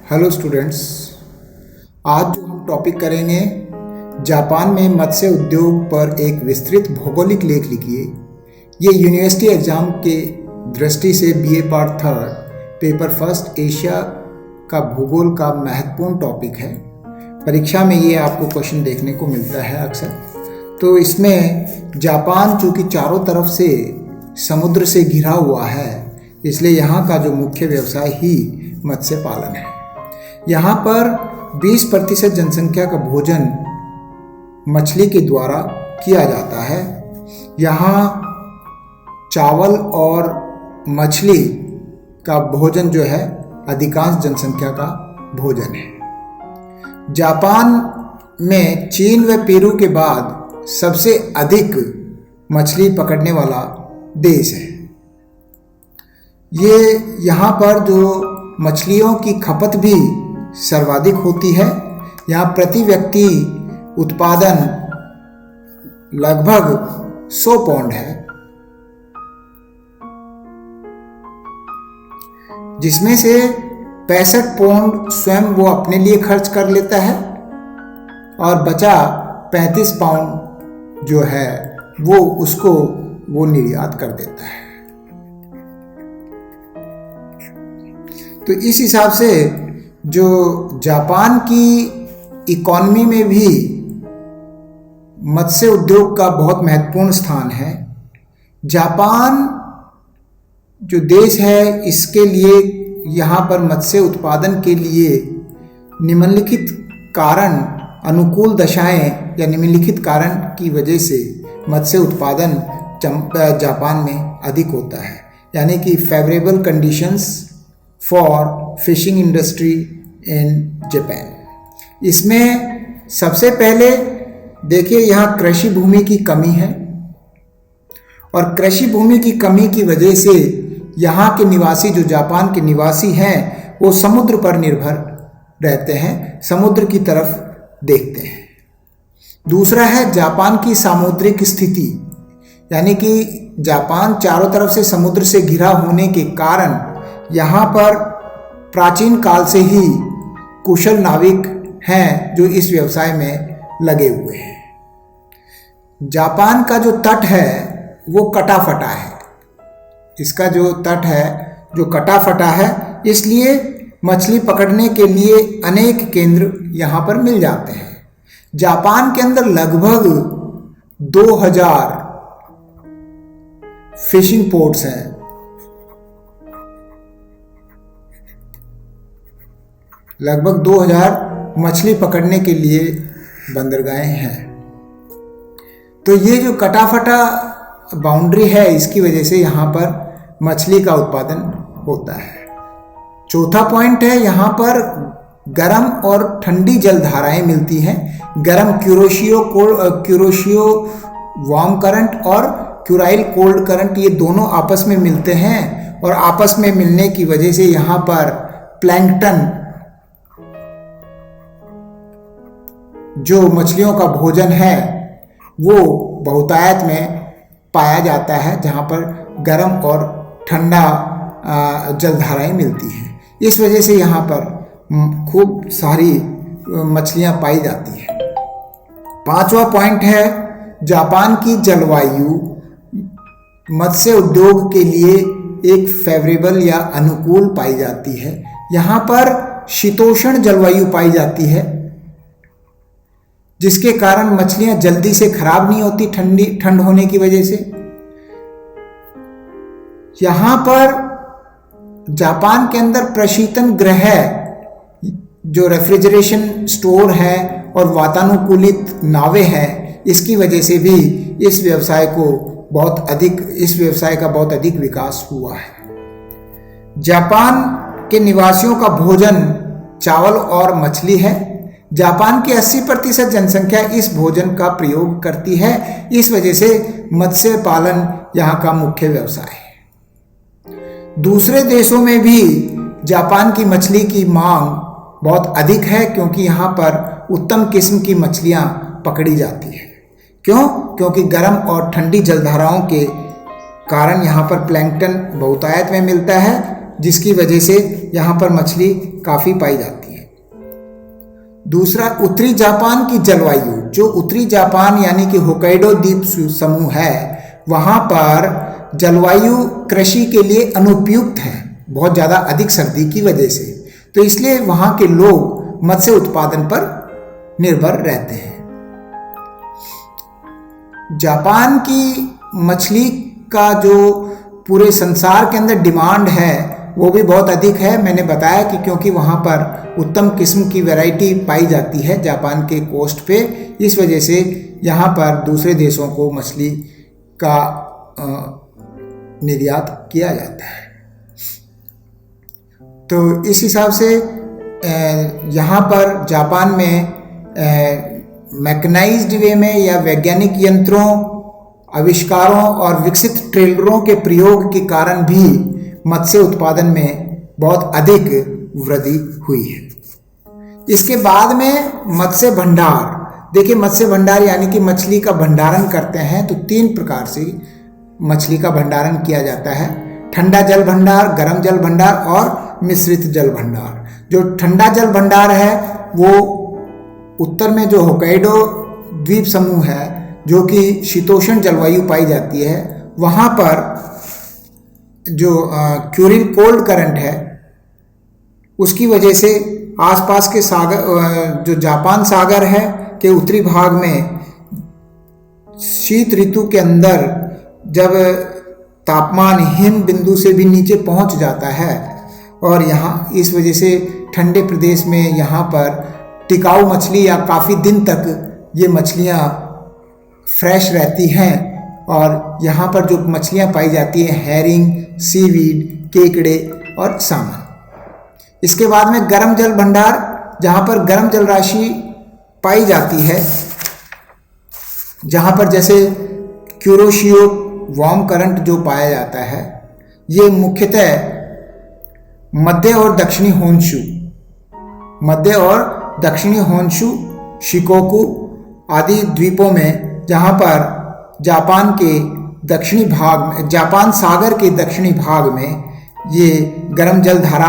Hello students, आज जो हम टॉपिक करेंगे जापान में मत्स्य उद्योग पर एक विस्तृत भौगोलिक लेख लिखिए। ये यूनिवर्सिटी एग्जाम के दृष्टि से BA part 3 paper first Asia का भूगोल का महत्वपूर्ण टॉपिक है। परीक्षा में ये आपको क्वेश्चन देखने को मिलता है अक्सर। तो इसमें जापान चूँकि चारों तरफ से समुद्र से घिरा हुआ है, इसलिए यहाँ का जो मुख्य व्यवसाय ही मत्स्य पालन है। यहाँ पर 20% जनसंख्या का भोजन मछली के द्वारा किया जाता है। यहाँ चावल और मछली का भोजन जो है अधिकांश जनसंख्या का भोजन है। जापान में चीन व पेरू के बाद सबसे अधिक मछली पकड़ने वाला देश है। ये यहाँ पर जो मछलियों की खपत भी सर्वाधिक होती है। यहाँ प्रति व्यक्ति उत्पादन लगभग 100 पौंड है, जिसमें से 65 पौंड स्वयं वो अपने लिए खर्च कर लेता है और बचा 35 पाउंड जो है वो निर्यात कर देता है। तो इस हिसाब से जो जापान की इकॉनमी में भी मत्स्य उद्योग का बहुत महत्वपूर्ण स्थान है। जापान जो देश है, इसके लिए यहाँ पर मत्स्य उत्पादन के लिए निम्नलिखित कारण, अनुकूल दशाएं या निम्नलिखित कारण की वजह से मत्स्य उत्पादन जापान में अधिक होता है। यानी कि favourable conditions for fishing industry in Japan. इसमें सबसे पहले देखिए, यहाँ कृषि भूमि की कमी है और कृषि भूमि की कमी की वजह से यहाँ के निवासी, जो जापान के निवासी हैं, वो समुद्र पर निर्भर रहते हैं, समुद्र की तरफ देखते हैं। दूसरा है जापान की सामुद्रिक स्थिति, यानी कि जापान चारों तरफ से समुद्र से घिरा होने के कारण यहाँ पर प्राचीन काल से ही कुशल नाविक हैं जो इस व्यवसाय में लगे हुए हैं। जापान का जो तट है वो कटा फटा है। इसका जो तट है जो कटा फटा है, इसलिए मछली पकड़ने के लिए अनेक केंद्र यहाँ पर मिल जाते हैं। जापान के अंदर लगभग 2000 फिशिंग पोर्ट्स हैं। लगभग 2000 मछली पकड़ने के लिए बंदरगाहें हैं। तो ये जो कटाफटा बाउंड्री है, इसकी वजह से यहाँ पर मछली का उत्पादन होता है। चौथा पॉइंट है, यहाँ पर गर्म और ठंडी जलधाराएं मिलती हैं। गर्म क्यूरोशियो वार्म करंट और क्यूराइल कोल्ड करंट, ये दोनों आपस में मिलते हैं और आपस में मिलने की वजह से यहाँ पर प्लैंकटन, जो मछलियों का भोजन है, वो बहुतायत में पाया जाता है, जहाँ पर गर्म और ठंडा जलधाराएं मिलती हैं। इस वजह से यहाँ पर खूब सारी मछलियाँ पाई जाती हैं। पांचवा पॉइंट है, जापान की जलवायु मत्स्य उद्योग के लिए एक फेवरेबल या अनुकूल पाई जाती है। यहाँ पर शीतोष्ण जलवायु पाई जाती है, जिसके कारण मछलियां जल्दी से खराब नहीं होती ठंड होने की वजह से। यहाँ पर जापान के अंदर प्रशीतन गृह, जो रेफ्रिजरेशन स्टोर है और वातानुकूलित नावें हैं, इसकी वजह से भी इस व्यवसाय का बहुत अधिक विकास हुआ है। जापान के निवासियों का भोजन चावल और मछली है। जापान की 80% जनसंख्या इस भोजन का प्रयोग करती है। इस वजह से मत्स्य पालन यहाँ का मुख्य व्यवसाय है। दूसरे देशों में भी जापान की मछली की मांग बहुत अधिक है, क्योंकि यहाँ पर उत्तम किस्म की मछलियाँ पकड़ी जाती है। क्यों? क्योंकि गर्म और ठंडी जलधाराओं के कारण यहाँ पर प्लैंकटन बहुतायत में मिलता है जिसकी वजह से यहाँ पर मछली काफ़ी पाई जाती है। दूसरा, उत्तरी जापान की जलवायु। जो उत्तरी जापान यानी कि होक्काइडो द्वीप समूह है, वहाँ पर जलवायु कृषि के लिए अनुपयुक्त है, बहुत ज़्यादा अधिक सर्दी की वजह से। तो इसलिए वहाँ के लोग मत्स्य उत्पादन पर निर्भर रहते हैं। जापान की मछली का जो पूरे संसार के अंदर डिमांड है वो भी बहुत अधिक है। मैंने बताया कि क्योंकि वहाँ पर उत्तम किस्म की वैरायटी पाई जाती है जापान के कोस्ट पे, इस वजह से यहाँ पर दूसरे देशों को मछली का निर्यात किया जाता है। तो इस हिसाब से यहाँ पर जापान में मैकेनाइज्ड वे में या वैज्ञानिक यंत्रों, आविष्कारों और विकसित ट्रेलरों के प्रयोग के कारण भी मत्स्य उत्पादन में बहुत अधिक वृद्धि हुई है। इसके बाद में मत्स्य भंडार। देखिए, मत्स्य भंडार यानी कि मछली का भंडारण करते हैं तो 3 प्रकार से मछली का भंडारण किया जाता है। ठंडा जल भंडार, गर्म जल भंडार और मिश्रित जल भंडार। जो ठंडा जल भंडार है वो उत्तर में जो होक्काइडो द्वीप समूह है, जो कि शीतोष्ण जलवायु पाई जाती है, वहाँ पर जो क्यूरिल कोल्ड करंट है उसकी वजह से आसपास के सागर, जो जापान सागर है के उत्तरी भाग में शीत ऋतु के अंदर जब तापमान हिम बिंदु से भी नीचे पहुंच जाता है और यहाँ इस वजह से ठंडे प्रदेश में यहाँ पर टिकाऊ मछली या काफ़ी दिन तक ये मछलियाँ फ्रेश रहती हैं। और यहाँ पर जो मछलियाँ पाई जाती हैं, हैरिंग, सीवीड, केकड़े और सामन। इसके बाद में गर्म जल भंडार, जहाँ पर गर्म जल राशि पाई जाती है, जहाँ पर जैसे क्यूरोशियो वार्म करंट जो पाया जाता है, ये मुख्यतः मध्य और दक्षिणी होन्शु, शिकोकू आदि द्वीपों में, जहाँ पर जापान के दक्षिणी भाग में, जापान सागर के दक्षिणी भाग में ये गर्म जल धारा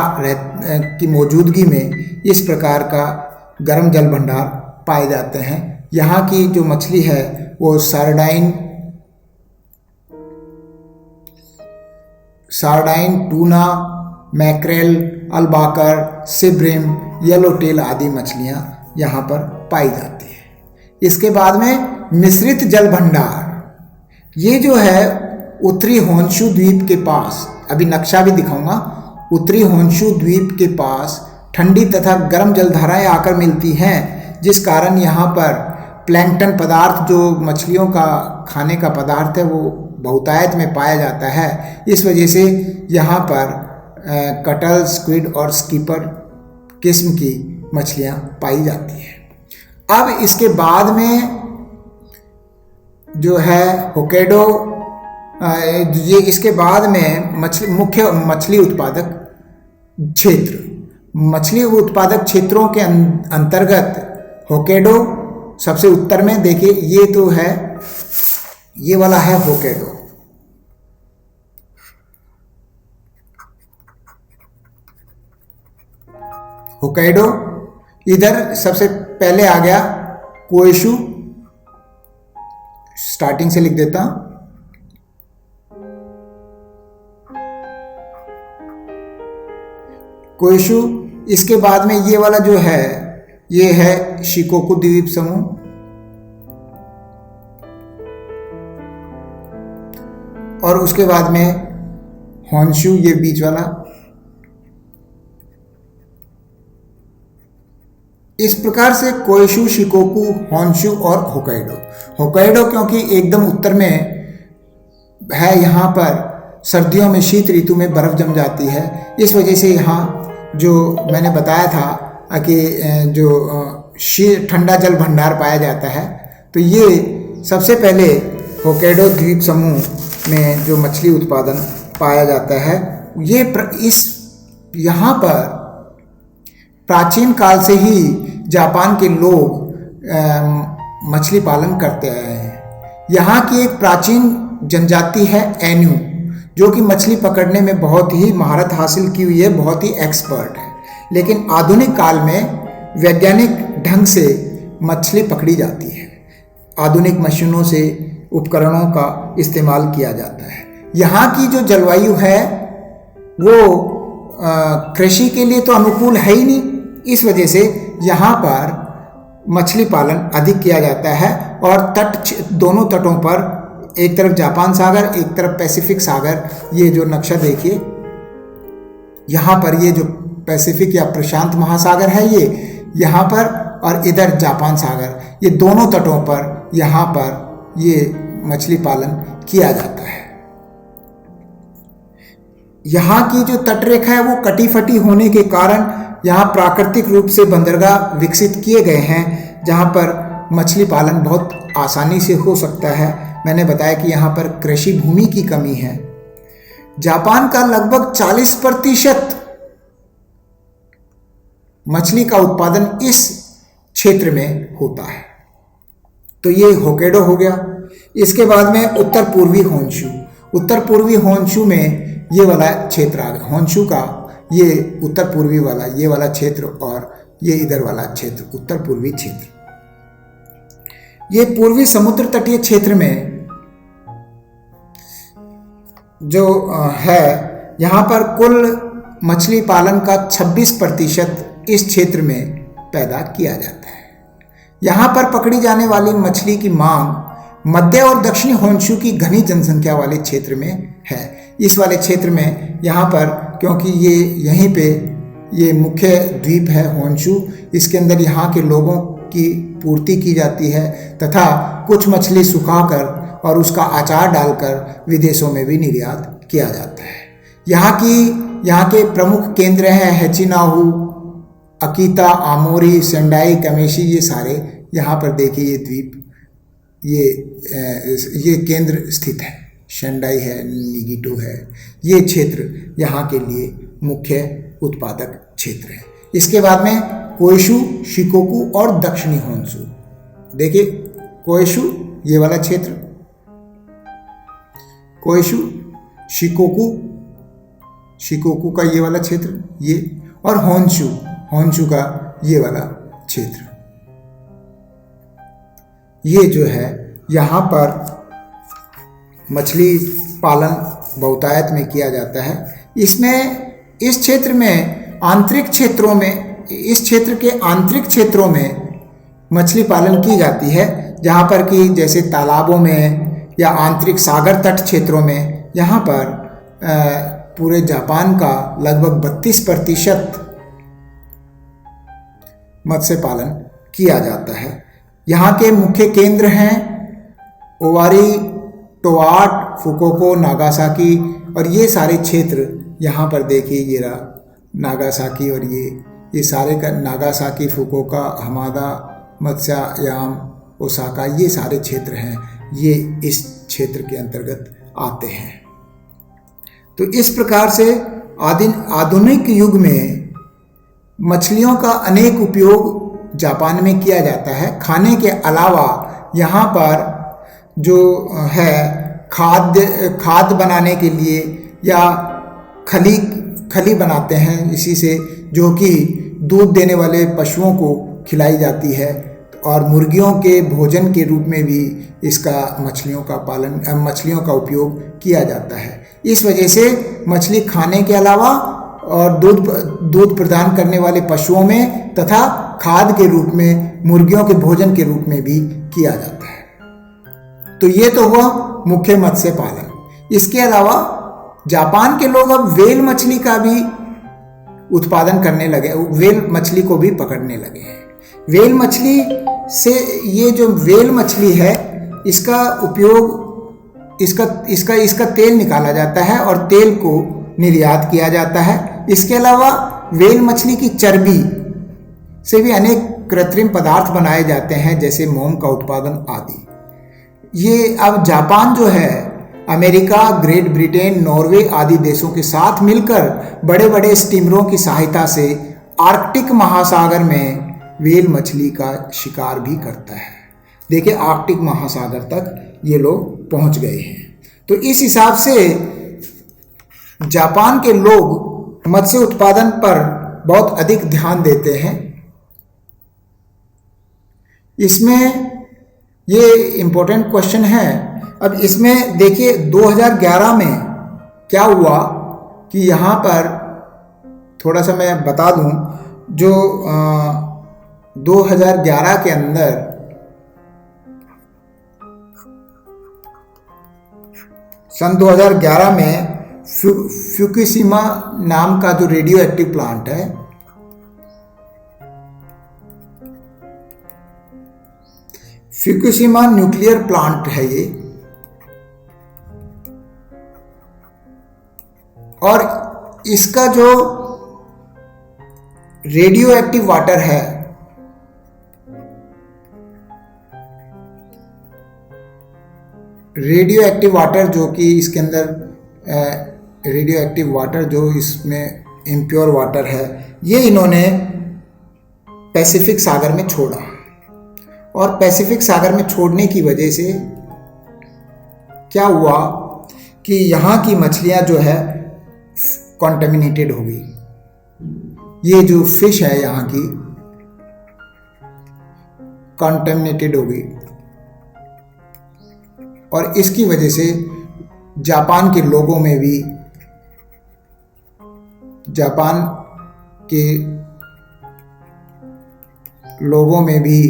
की मौजूदगी में इस प्रकार का गर्म जल भंडार पाए जाते हैं। यहाँ की जो मछली है वो sardine, tuna, mackerel, albacore, sea bream, yellow tail आदि मछलियाँ यहाँ पर पाई जाती है। इसके बाद में मिश्रित जल भंडार, ये जो है उत्तरी होन्शु द्वीप के पास, अभी नक्शा भी दिखाऊंगा, उत्तरी होन्शु द्वीप के पास ठंडी तथा गर्म जलधाराएं आकर मिलती हैं, जिस कारण यहाँ पर प्लैंकटन पदार्थ जो मछलियों का खाने का पदार्थ है वो बहुतायत में पाया जाता है। इस वजह से यहाँ पर कटल, स्क्विड और स्कीपर किस्म की मछलियाँ पाई जाती हैं। अब इसके बाद में जो है होक्काइडो, ये इसके बाद में मुख्य मछली उत्पादक क्षेत्रों के अंतर्गत होक्काइडो सबसे उत्तर में, देखिए ये तो है, ये वाला है होक्काइडो। इधर सबसे पहले आ गया कोएशु, स्टार्टिंग से लिख देता हूं, कोएशु। इसके बाद में ये वाला जो है ये है शिकोकू द्वीप समूह, और उसके बाद में होन्शु, ये बीच वाला। इस प्रकार से कोएशु, शिकोकू, होन्शु और होक्काइडो क्योंकि एकदम उत्तर में है, यहाँ पर सर्दियों में शीत ऋतु में बर्फ जम जाती है। इस वजह से यहाँ जो मैंने बताया था कि जो ठंडा जल भंडार पाया जाता है, तो ये सबसे पहले होक्काइडो द्वीप समूह में जो मछली उत्पादन पाया जाता है, ये यहाँ पर प्राचीन काल से ही जापान के लोग मछली पालन करते आए हैं। यहाँ की एक प्राचीन जनजाति है एन्यू, जो कि मछली पकड़ने में बहुत ही महारत हासिल की हुई है, बहुत ही एक्सपर्ट है। लेकिन आधुनिक काल में वैज्ञानिक ढंग से मछली पकड़ी जाती है, आधुनिक मशीनों से, उपकरणों का इस्तेमाल किया जाता है। यहाँ की जो जलवायु है वो कृषि के लिए तो अनुकूल है ही नहीं, इस वजह से यहाँ पर मछली पालन अधिक किया जाता है। और दोनों तटों पर, एक तरफ जापान सागर, एक तरफ पैसिफिक सागर, ये जो नक्शा देखिए, यहाँ पर ये जो पैसिफिक या प्रशांत महासागर है ये यहाँ पर, और इधर जापान सागर, ये दोनों तटों पर यहाँ पर ये मछली पालन किया जाता है। यहाँ की जो तटरेखा है वो कटी फटी होने के कारण यहाँ प्राकृतिक रूप से बंदरगाह विकसित किए गए हैं, जहाँ पर मछली पालन बहुत आसानी से हो सकता है। मैंने बताया कि यहाँ पर कृषि भूमि की कमी है। जापान का लगभग 40% मछली का उत्पादन इस क्षेत्र में होता है। तो ये होक्काइडो हो गया। इसके बाद में उत्तर पूर्वी होन्शु, उत्तर पूर्वी होन्शु में ये वाला क्षेत्र आ गया। होन्शु का ये उत्तर पूर्वी वाला, ये वाला क्षेत्र, और ये इधर वाला क्षेत्र उत्तर पूर्वी क्षेत्र। ये पूर्वी समुद्र तटीय क्षेत्र में जो है, यहाँ पर कुल मछली पालन का 26% इस क्षेत्र में पैदा किया जाता है। यहाँ पर पकड़ी जाने वाली मछली की मांग मध्य और दक्षिणी होन्शु की घनी जनसंख्या वाले क्षेत्र में है। इस वाले क्षेत्र में यहाँ पर, क्योंकि ये यहीं पे ये मुख्य द्वीप है होन्शु, इसके अंदर यहाँ के लोगों की पूर्ति की जाती है, तथा कुछ मछली सुखाकर और उसका अचार डालकर विदेशों में भी निर्यात किया जाता है। यहाँ के प्रमुख केंद्र हैं हेचिनाहु, अकीता, आमोरी, सेंडाई, कमेशी, ये सारे यहाँ पर देखिए ये द्वीप, ये केंद्र स्थित है। शेंडाई है, निगिटो है, ये क्षेत्र यहाँ के लिए मुख्य उत्पादक क्षेत्र है। इसके बाद में कोइशु, शिकोकु और दक्षिणी होन्शु। देखिए कोइशु ये वाला क्षेत्र, कोइशु, शिकोकु का ये वाला क्षेत्र ये, और होन्शु का ये वाला क्षेत्र। ये जो है यहाँ पर मछली पालन बहुतायत में किया जाता है। इसमें इस क्षेत्र में आंतरिक क्षेत्रों में, इस क्षेत्र के आंतरिक क्षेत्रों में मछली पालन की जाती है, जहाँ पर कि जैसे तालाबों में या आंतरिक सागर तट क्षेत्रों में, यहाँ पर पूरे जापान का लगभग 32% मत्स्य पालन किया जाता है। यहाँ के मुख्य केंद्र हैं ओवारी, टोआट, फुकोको, नागासाकी, और ये सारे क्षेत्र यहाँ पर देखिए, ये रहा नागासाकी, और ये सारे का नागासाकी, फुकोका, हमादा, मत्स्यायाम, ओसाका, ये सारे क्षेत्र हैं, ये इस क्षेत्र के अंतर्गत आते हैं। तो इस प्रकार से आधुनिक युग में मछलियों का अनेक उपयोग जापान में किया जाता है। खाने के अलावा यहाँ पर जो है खाद्य बनाने के लिए, या खली बनाते हैं इसी से, जो कि दूध देने वाले पशुओं को खिलाई जाती है, और मुर्गियों के भोजन के रूप में भी इसका मछलियों का उपयोग किया जाता है। इस वजह से मछली खाने के अलावा और दूध प्रदान करने वाले पशुओं में तथा खाद्य के रूप में, मुर्गियों के भोजन के रूप में भी किया जाता है। तो ये तो हुआ मुख्य मत्स्य पालन। इसके अलावा जापान के लोग अब व्हेल मछली का भी उत्पादन करने लगे, व्हेल मछली को भी पकड़ने लगे हैं। व्हेल मछली से, ये जो व्हेल मछली है, इसका उपयोग, इसका तेल निकाला जाता है और तेल को निर्यात किया जाता है। इसके अलावा व्हेल मछली की चर्बी से भी अनेक कृत्रिम पदार्थ बनाए जाते हैं, जैसे मोम का उत्पादन आदि। ये अब जापान जो है अमेरिका, ग्रेट ब्रिटेन, नॉर्वे आदि देशों के साथ मिलकर बड़े बड़े स्टीमरों की सहायता से आर्कटिक महासागर में व्हेल मछली का शिकार भी करता है। देखिए आर्कटिक महासागर तक ये लोग पहुंच गए हैं। तो इस हिसाब से जापान के लोग मत्स्य उत्पादन पर बहुत अधिक ध्यान देते हैं। इसमें ये इम्पोर्टेंट क्वेश्चन है। अब इसमें देखिए 2011 में क्या हुआ कि यहाँ पर थोड़ा सा मैं बता दूं, जो 2011 के अंदर सन 2011 में फ्यूकुशिमा नाम का जो रेडियो एक्टिव प्लांट है, फ्यूकुशिमा न्यूक्लियर प्लांट है ये, और इसका जो रेडियो एक्टिव वाटर है, रेडियो एक्टिव वाटर जो कि इसके अंदर रेडियो एक्टिव वाटर जो इसमें इम्प्योर वाटर है, ये इन्होंने पैसिफिक सागर में छोड़ा, और पैसिफिक सागर में छोड़ने की वजह से क्या हुआ कि यहाँ की मछलियाँ जो है कॉन्टेमिनेटेड हो गई। ये जो फिश है यहाँ की कॉन्टेमिनेटेड हो गई, और इसकी वजह से जापान के लोगों में भी, जापान के लोगों में भी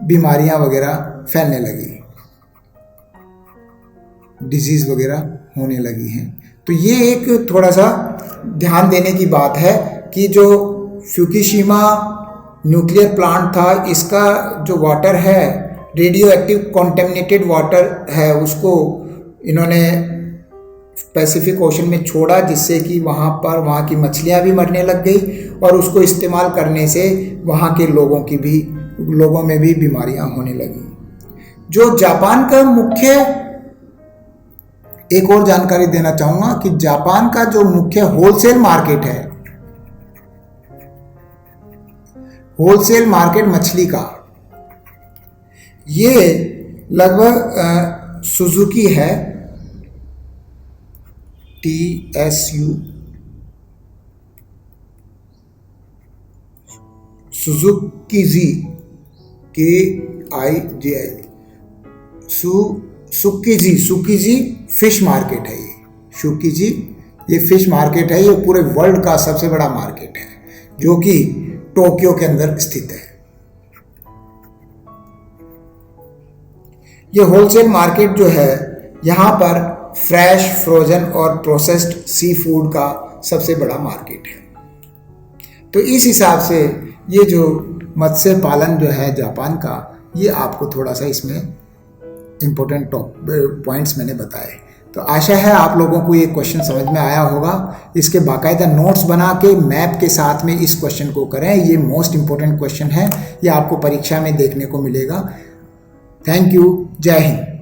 बीमारियां वगैरह फैलने लगी, डिजीज वगैरह होने लगी हैं। तो ये एक थोड़ा सा ध्यान देने की बात है कि जो फ्यूकुशिमा न्यूक्लियर प्लांट था, इसका जो वाटर है रेडियो एक्टिव कॉन्टेमिनेटेड वाटर है, उसको इन्होंने पैसिफिक ओशन में छोड़ा, जिससे कि वहाँ की मछलियाँ भी मरने लग गई, और उसको इस्तेमाल करने से वहाँ के लोगों में भी बीमारियाँ होने लगी। जो जापान का मुख्य, एक और जानकारी देना चाहूँगा कि जापान का जो मुख्य होलसेल मार्केट है, होलसेल मार्केट मछली का, ये लगभग सुजुकी है, TSU, सुजुकीजी, KIJI, सुकीजी फिश मार्केट है ये। सुकीजी ये फिश मार्केट है, ये पूरे वर्ल्ड का सबसे बड़ा मार्केट है, जो कि टोक्यो के अंदर स्थित है। ये होलसेल मार्केट जो है, यहाँ पर फ्रेश, फ्रोजन और प्रोसेस्ड सी फूड का सबसे बड़ा मार्केट है। तो इस हिसाब से ये जो मत्स्य पालन जो है जापान का, ये आपको थोड़ा सा इसमें इम्पोर्टेंट पॉइंट्स मैंने बताए। तो आशा है आप लोगों को ये क्वेश्चन समझ में आया होगा। इसके बाकायदा नोट्स बना के मैप के साथ में इस क्वेश्चन को करें, ये मोस्ट इम्पोर्टेंट क्वेश्चन है, ये आपको परीक्षा में देखने को मिलेगा। थैंक यू, जय हिंद।